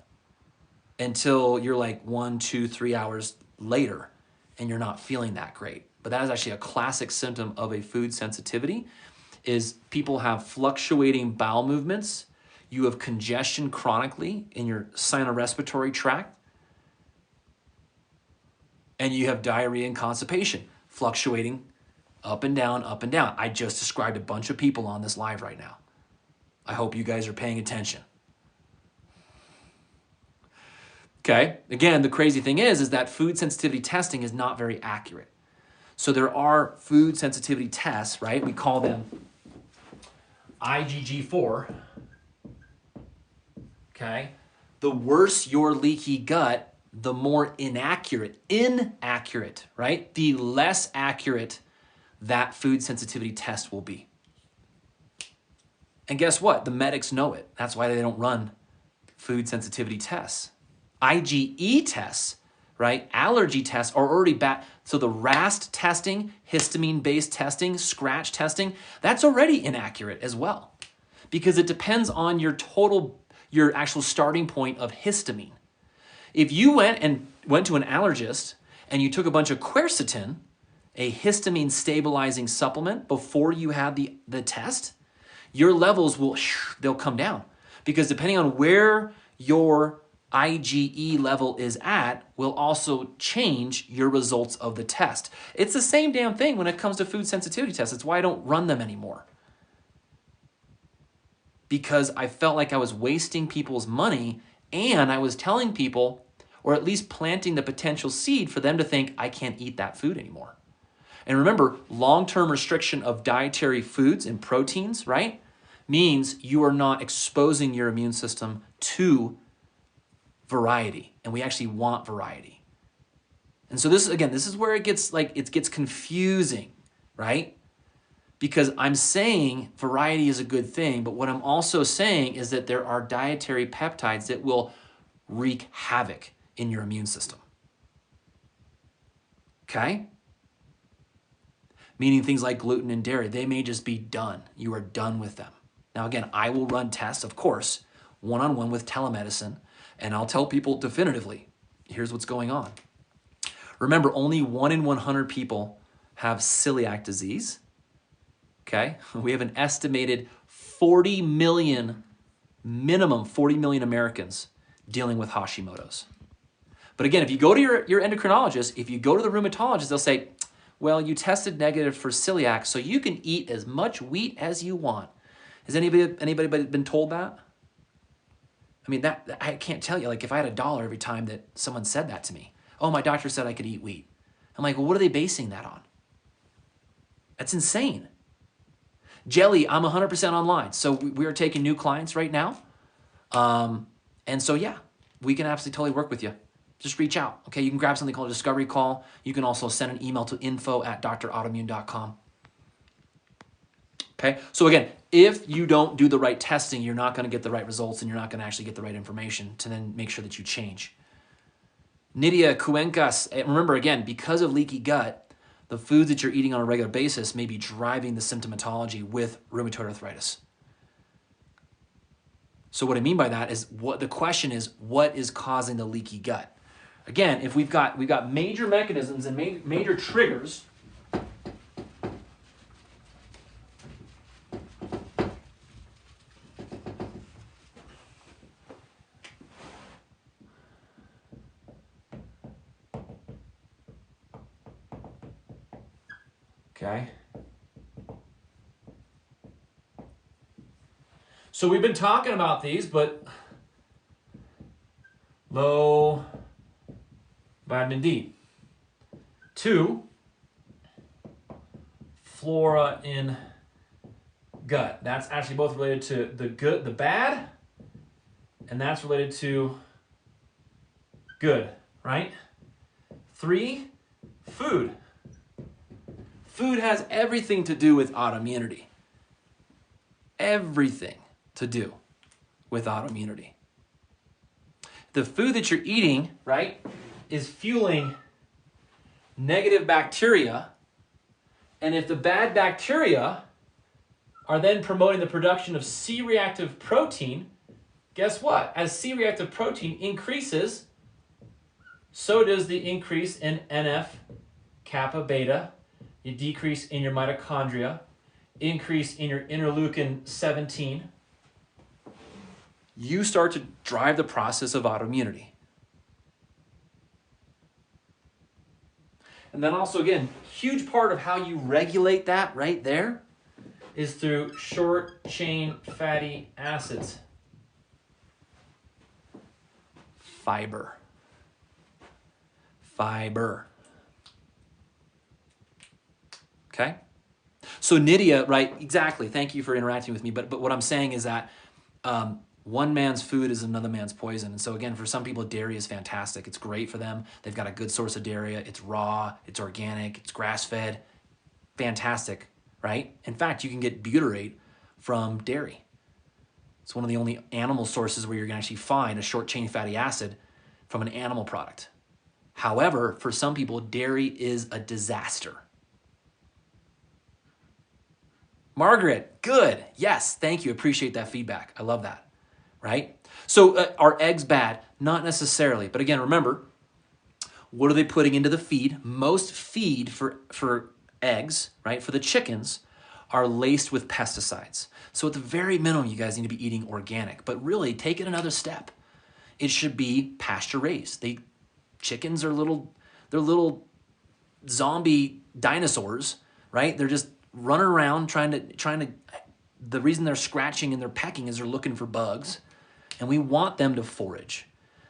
S1: until you're like 1, 2, 3 hours later and you're not feeling that great. But that is actually a classic symptom of a food sensitivity, is people have fluctuating bowel movements, you have congestion chronically in your sinorespiratory tract, and you have diarrhea and constipation, fluctuating up and down, up and down. I just described a bunch of people on this live right now. I hope you guys are paying attention. Okay, again, the crazy thing is that food sensitivity testing is not very accurate. So there are food sensitivity tests, right? We call them IgG4. Okay, the worse your leaky gut, the more inaccurate, right? The less accurate that food sensitivity test will be. And guess what? The medics know it. That's why they don't run food sensitivity tests. IgE tests, right? Allergy tests are already back. So the RAST testing, histamine-based testing, scratch testing, that's already inaccurate as well, because it depends on your actual starting point of histamine. If you went to an allergist and you took a bunch of quercetin, a histamine stabilizing supplement, before you had the test, your levels they'll come down, because depending on where your IgE level is at will also change your results of the test. It's the same damn thing when it comes to food sensitivity tests. It's why I don't run them anymore, because I felt like I was wasting people's money, and I was telling people, or at least planting the potential seed for them to think I can't eat that food anymore. And remember, long-term restriction of dietary foods and proteins, right? means you are not exposing your immune system to variety. And we actually want variety. And so this, again, this is where it gets confusing, right? Because I'm saying variety is a good thing, but what I'm also saying is that there are dietary peptides that will wreak havoc in your immune system. Okay? Meaning things like gluten and dairy, they may just be done. You are done with them. Now, again, I will run tests, of course, one-on-one with telemedicine, and I'll tell people definitively, here's what's going on. Remember, only 1 in 100 people have celiac disease. Okay? We have an estimated 40 million, minimum 40 million Americans dealing with Hashimotos. But again, if you go to your endocrinologist, if you go to the rheumatologist, they'll say, well, you tested negative for celiac, so you can eat as much wheat as you want. Has anybody been told that? I mean, that I can't tell you. Like, if I had $1 every time that someone said that to me, oh, my doctor said I could eat wheat. I'm like, well, what are they basing that on? That's insane. Jelly, I'm 100% online. So we are taking new clients right now. And so, yeah, we can absolutely totally work with you. Just reach out, okay? You can grab something called a discovery call. You can also send an email to info@drautoimmune.com. Okay? So again, if you don't do the right testing, you're not going to get the right results and you're not going to actually get the right information to then make sure that you change. Nydia Cuencas, remember again, because of leaky gut, the foods that you're eating on a regular basis may be driving the symptomatology with rheumatoid arthritis. So what I mean by that is, what the question is, what is causing the leaky gut? Again, if we've got major mechanisms and major triggers, okay? So we've been talking about these, but low vitamin D. 2, flora in gut. That's actually both related to the good, the bad, and that's related to good, right? 3, food. Food has everything to do with autoimmunity. Everything to do with autoimmunity. The food that you're eating, right, is fueling negative bacteria, and if the bad bacteria are then promoting the production of C-reactive protein, guess what? As C-reactive protein increases, so does the increase in NF-kappa beta, you decrease in your mitochondria, increase in your interleukin 17. You start to drive the process of autoimmunity. And then also, again, huge part of how you regulate that right there is through short-chain fatty acids. Fiber. Fiber. Okay? So Nydia, right, exactly. Thank you for interacting with me. But what I'm saying is that one man's food is another man's poison. And so again, for some people, dairy is fantastic. It's great for them. They've got a good source of dairy. It's raw, it's organic, it's grass-fed. Fantastic, right? In fact, you can get butyrate from dairy. It's one of the only animal sources where you're going to actually find a short-chain fatty acid from an animal product. However, for some people, dairy is a disaster. Margaret, good. Yes, thank you. Appreciate that feedback. I love that, right? So are eggs bad? Not necessarily. But again, remember, what are they putting into the feed? Most feed for eggs, right, for the chickens, are laced with pesticides. So at the very minimum, you guys need to be eating organic. But really, take it another step. It should be pasture raised. Chickens are they're little zombie dinosaurs, right? They're just running around trying to, the reason they're scratching and they're pecking is they're looking for bugs, and we want them to forage.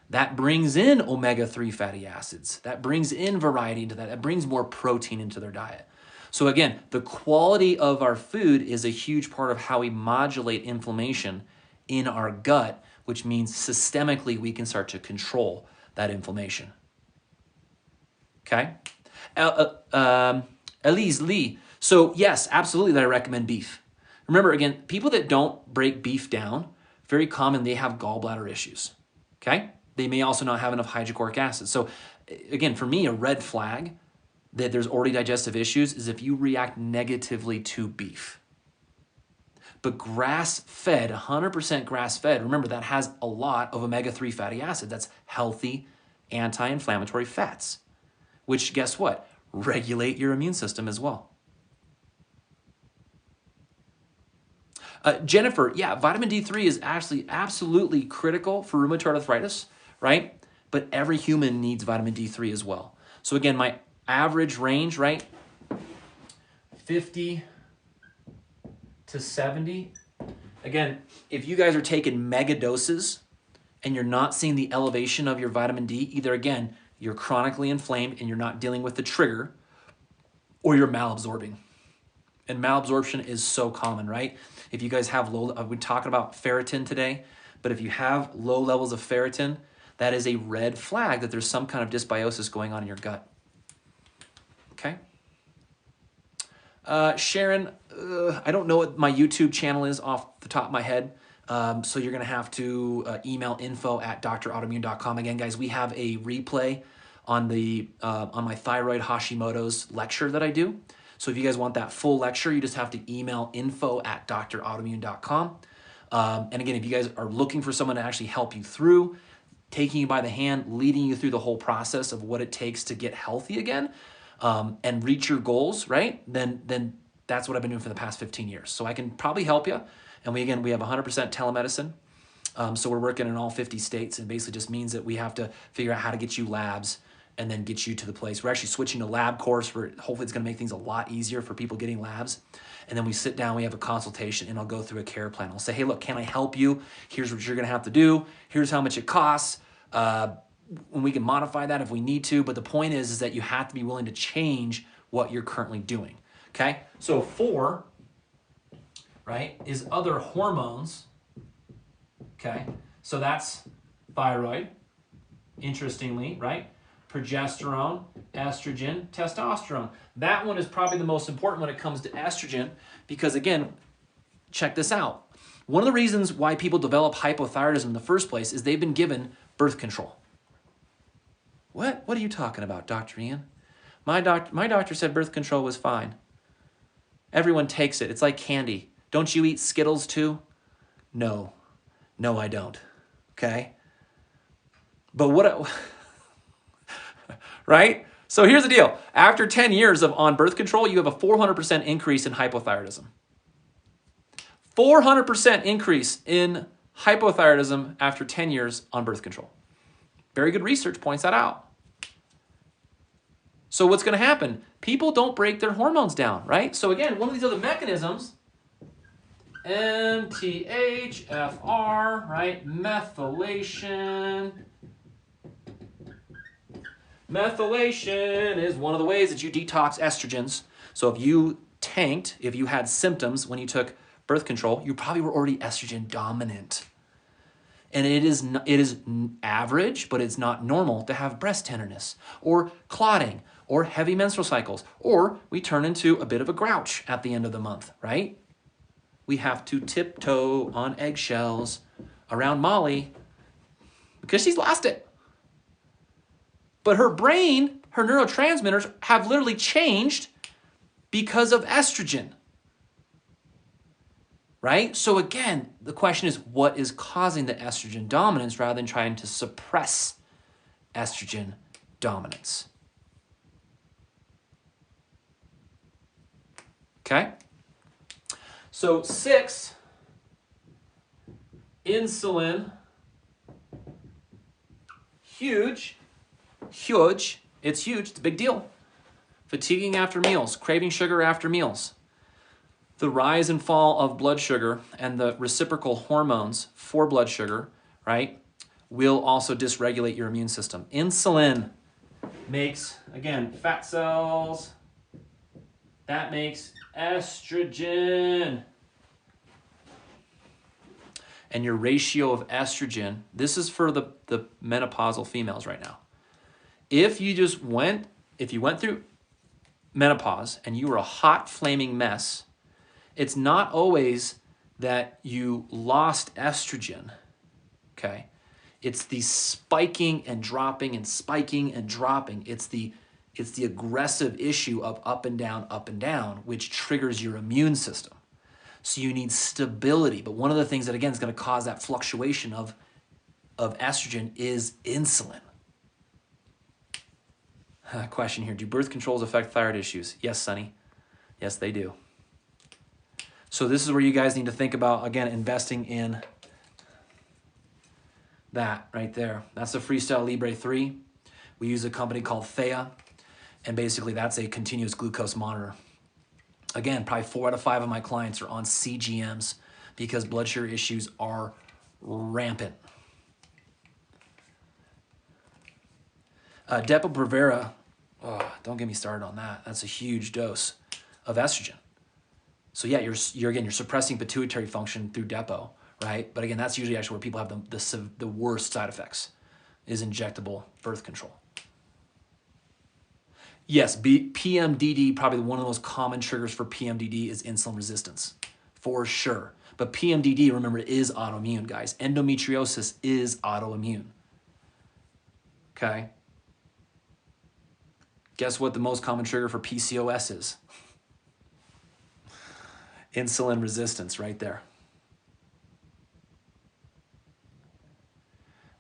S1: That brings in omega-3 fatty acids. That brings in variety into that. That brings more protein into their diet. So again, the quality of our food is a huge part of how we modulate inflammation in our gut, which means systemically we can start to control that inflammation. Okay? Elise Lee. So yes, absolutely that I recommend beef. Remember, again, people that don't break beef down, very common, they have gallbladder issues. Okay? They may also not have enough hydrochloric acid. So again, for me, a red flag that there's already digestive issues is if you react negatively to beef. But grass-fed, 100% grass-fed, remember that has a lot of omega-3 fatty acid. That's healthy anti-inflammatory fats, which guess what? Regulate your immune system as well. Jennifer, yeah, vitamin D3 is actually absolutely critical for rheumatoid arthritis, right? But every human needs vitamin D3 as well. So again, my average range, right? 50 to 70. Again, if you guys are taking mega doses and you're not seeing the elevation of your vitamin D, either again, you're chronically inflamed and you're not dealing with the trigger, or you're malabsorbing. And malabsorption is so common, right? If you guys have low, we're talking about ferritin today, but if you have low levels of ferritin, that is a red flag that there's some kind of dysbiosis going on in your gut. Okay? Sharon, I don't know what my YouTube channel is off the top of my head, so you're going to have to email info@drautoimmune.com. Again, guys, we have a replay on my thyroid Hashimoto's lecture that I do. So if you guys want that full lecture, you just have to email info@drautoimmune.com. And again, if you guys are looking for someone to actually help you through, taking you by the hand, leading you through the whole process of what it takes to get healthy again, and reach your goals, right? Then that's what I've been doing for the past 15 years. So I can probably help you. And we have 100% telemedicine. So we're working in all 50 states, and basically just means that we have to figure out how to get you labs and then get you to the place. We're actually switching to lab course where hopefully it's going to make things a lot easier for people getting labs. And then we sit down, we have a consultation, and I'll go through a care plan. I'll say, hey, look, can I help you? Here's what you're going to have to do. Here's how much it costs. And we can modify that if we need to. But the point is that you have to be willing to change what you're currently doing. Okay? So 4, right, is other hormones. Okay? So that's thyroid, interestingly, right? Progesterone, estrogen, testosterone. That one is probably the most important when it comes to estrogen because, again, check this out. One of the reasons why people develop hypothyroidism in the first place is they've been given birth control. What are you talking about, Dr. Ian? My doctor said birth control was fine. Everyone takes it. It's like candy. Don't you eat Skittles too? No, I don't. Okay? But right? So here's the deal. After 10 years on birth control, you have a 400% increase in hypothyroidism. 400% increase in hypothyroidism after 10 years on birth control. Very good research points that out. So what's going to happen? People don't break their hormones down, right? So again, one of these other mechanisms, MTHFR, right? Methylation. Methylation is one of the ways that you detox estrogens. So if you had symptoms when you took birth control, you probably were already estrogen dominant. And it is average, but it's not normal to have breast tenderness or clotting or heavy menstrual cycles, or we turn into a bit of a grouch at the end of the month, right? We have to tiptoe on eggshells around Molly because she's lost it. But her brain, her neurotransmitters have literally changed because of estrogen. Right? So again, the question is, what is causing the estrogen dominance rather than trying to suppress estrogen dominance? Okay? So 6, insulin, huge. It's huge. It's a big deal. Fatiguing after meals, craving sugar after meals. The rise and fall of blood sugar and the reciprocal hormones for blood sugar, right, will also dysregulate your immune system. Insulin makes, again, fat cells That makes estrogen. And your ratio of estrogen, this is for the menopausal females right now. If you went through menopause and you were a hot flaming mess, it's not always that you lost estrogen, okay? It's the spiking and dropping and spiking and dropping. It's the aggressive issue of up and down, which triggers your immune system. So you need stability. But one of the things that, again, is going to cause that fluctuation of estrogen is insulin. Question here. Do birth controls affect thyroid issues? Yes, Sonny. Yes, they do. So this is where you guys need to think about, again, investing in that right there. That's the Freestyle Libre 3. We use a company called Thea, and basically that's a continuous glucose monitor. Again, probably 4 out of 5 of my clients are on CGMs because blood sugar issues are rampant. Depo-Provera, don't get me started on that. That's a huge dose of estrogen. So yeah, you're suppressing pituitary function through Depo, right? But again, that's usually actually where people have the worst side effects, is injectable birth control. Yes, PMDD, probably one of the most common triggers for PMDD is insulin resistance, for sure. But PMDD, remember, is autoimmune, guys. Endometriosis is autoimmune, okay? Guess what the most common trigger for PCOS is? Insulin resistance right there.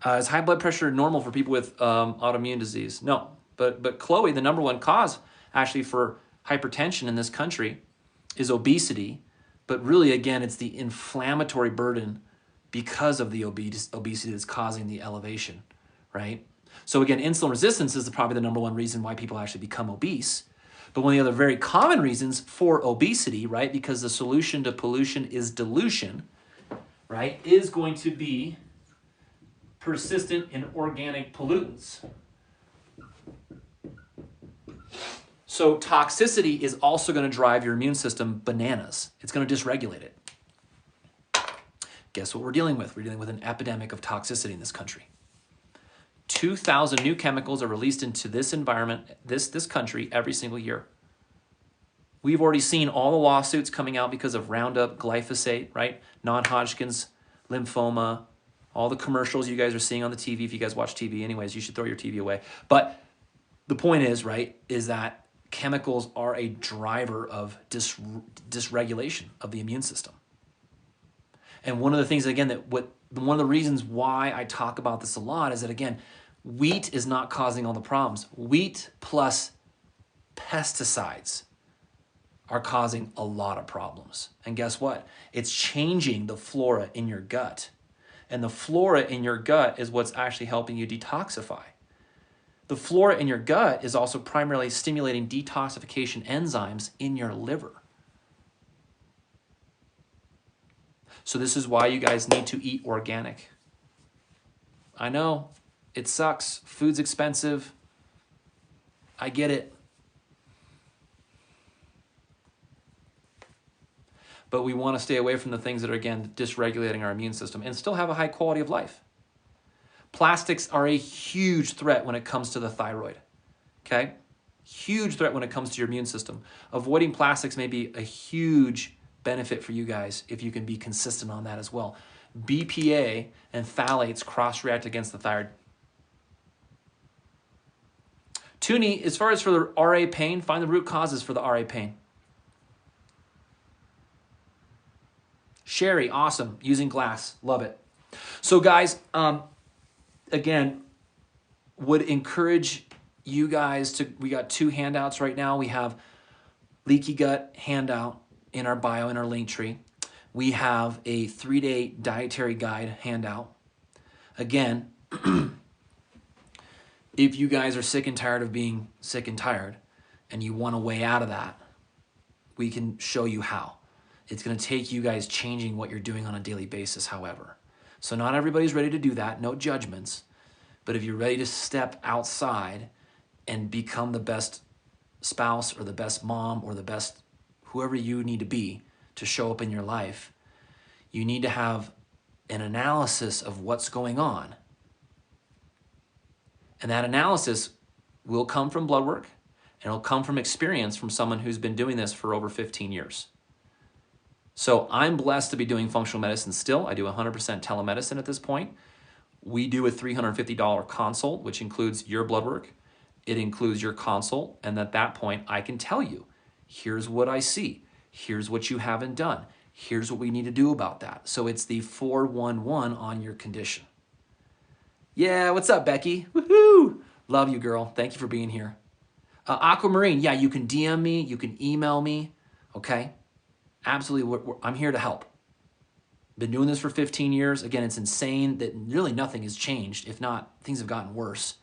S1: Is high blood pressure normal for people with autoimmune disease? No. But Chloe, the number one cause actually for hypertension in this country is obesity. But really, again, it's the inflammatory burden because of the obesity that's causing the elevation, right? So again, insulin resistance is probably the number one reason why people actually become obese. But one of the other very common reasons for obesity, right, because the solution to pollution is dilution, right, is going to be persistent and organic pollutants. So toxicity is also going to drive your immune system bananas. It's going to dysregulate it. Guess what we're dealing with? We're dealing with an epidemic of toxicity in this country. 2,000 new chemicals are released into this environment, this country, every single year. We've already seen all the lawsuits coming out because of Roundup, glyphosate, right? Non-Hodgkin's lymphoma, all the commercials you guys are seeing on the TV. If you guys watch TV anyways, you should throw your TV away. But the point is, right, is that chemicals are a driver of dysregulation of the immune system. And one of the things, again, one of the reasons why I talk about this a lot is that, again, wheat is not causing all the problems. Wheat plus pesticides are causing a lot of problems. And guess what? It's changing the flora in your gut. And the flora in your gut is what's actually helping you detoxify. The flora in your gut is also primarily stimulating detoxification enzymes in your liver. So this is why you guys need to eat organic. I know, it sucks. Food's expensive. I get it. But we want to stay away from the things that are, again, dysregulating our immune system and still have a high quality of life. Plastics are a huge threat when it comes to the thyroid, okay? Huge threat when it comes to your immune system. Avoiding plastics may be a huge benefit for you guys if you can be consistent on that as well. BPA and phthalates cross-react against the thyroid. Toonie, as far as for the RA pain, find the root causes for the RA pain. Sherry, awesome. Using glass, love it. So guys, again, would encourage you guys to, we got 2 handouts right now. We have leaky gut handout in our bio, in our link tree. We have a 3-day dietary guide handout. Again, if you guys are sick and tired of being sick and tired and you want a way out of that, we can show you how. It's going to take you guys changing what you're doing on a daily basis, however. So not everybody's ready to do that, no judgments. But if you're ready to step outside and become the best spouse or the best mom or the best whoever you need to be to show up in your life, you need to have an analysis of what's going on. And that analysis will come from blood work, and it'll come from experience from someone who's been doing this for over 15 years. So I'm blessed to be doing functional medicine still. I do 100% telemedicine at this point. We do a $350 consult, which includes your blood work. It includes your consult. And at that point, I can tell you, here's what I see. Here's what you haven't done. Here's what we need to do about that. So it's the 411 on your condition. Yeah, what's up, Becky? Woohoo! Love you, girl. Thank you for being here. Aquamarine, yeah, you can DM me. You can email me. Okay? Absolutely, I'm here to help. Been doing this for 15 years. Again, it's insane that really nothing has changed. If not, things have gotten worse.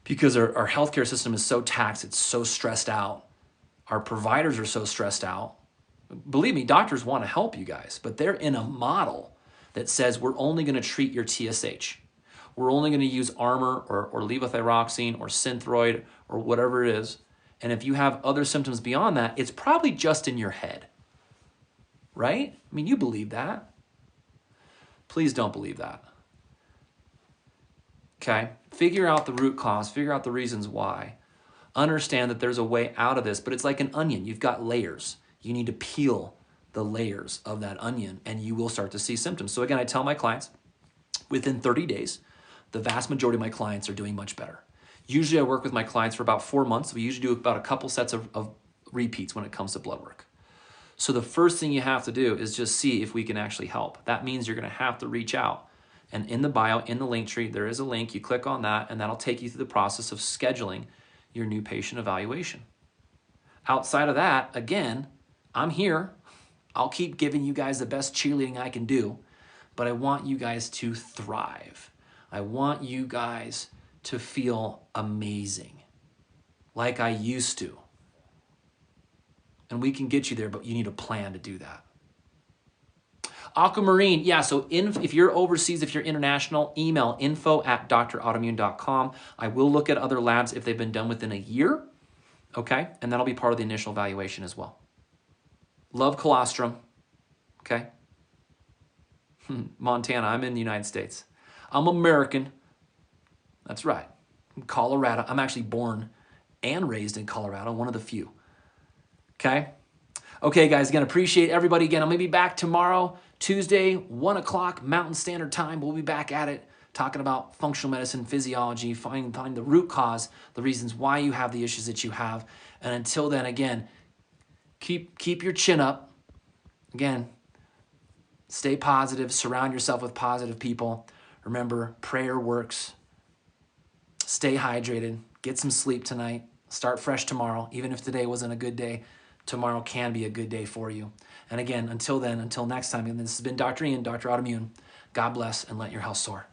S1: Because our healthcare system is so taxed, it's so stressed out. Our providers are so stressed out. Believe me, doctors want to help you guys, but they're in a model that says we're only going to treat your TSH. We're only going to use Armour or levothyroxine or Synthroid or whatever it is. And if you have other symptoms beyond that, it's probably just in your head. Right? I mean, you believe that. Please don't believe that. Okay? Figure out the root cause. Figure out the reasons why. Understand that there's a way out of this, but it's like an onion. You've got layers. You need to peel the layers of that onion, and you will start to see symptoms. So again, I tell my clients, within 30 days, the vast majority of my clients are doing much better. Usually I work with my clients for about 4 months. We usually do about a couple sets of repeats when it comes to blood work. So the first thing you have to do is just see if we can actually help. That means you're going to have to reach out. And in the bio, in the link tree, there is a link. You click on that, and that'll take you through the process of scheduling your new patient evaluation. Outside of that, again, I'm here. I'll keep giving you guys the best cheerleading I can do, but I want you guys to thrive. I want you guys to feel amazing, like I used to. And we can get you there, but you need a plan to do that. Aquamarine, yeah, so if you're overseas, if you're international, email info@drautoimmune.com. I will look at other labs if they've been done within a year, okay? And that'll be part of the initial evaluation as well. Love colostrum, okay? Montana, I'm in the United States. I'm American. That's right. Colorado. I'm actually born and raised in Colorado, one of the few. Okay? Okay, guys, again, appreciate everybody. Again, I'm going to be back tomorrow, Tuesday, 1 o'clock Mountain Standard Time. We'll be back at it, talking about functional medicine, physiology, find the root cause, the reasons why you have the issues that you have. And until then, again, keep your chin up. Again, stay positive. Surround yourself with positive people. Remember, prayer works. Stay hydrated. Get some sleep tonight. Start fresh tomorrow. Even if today wasn't a good day, tomorrow can be a good day for you. And again, until then, until next time, and this has been Dr. Ian, Dr. Autoimmune. God bless and let your health soar.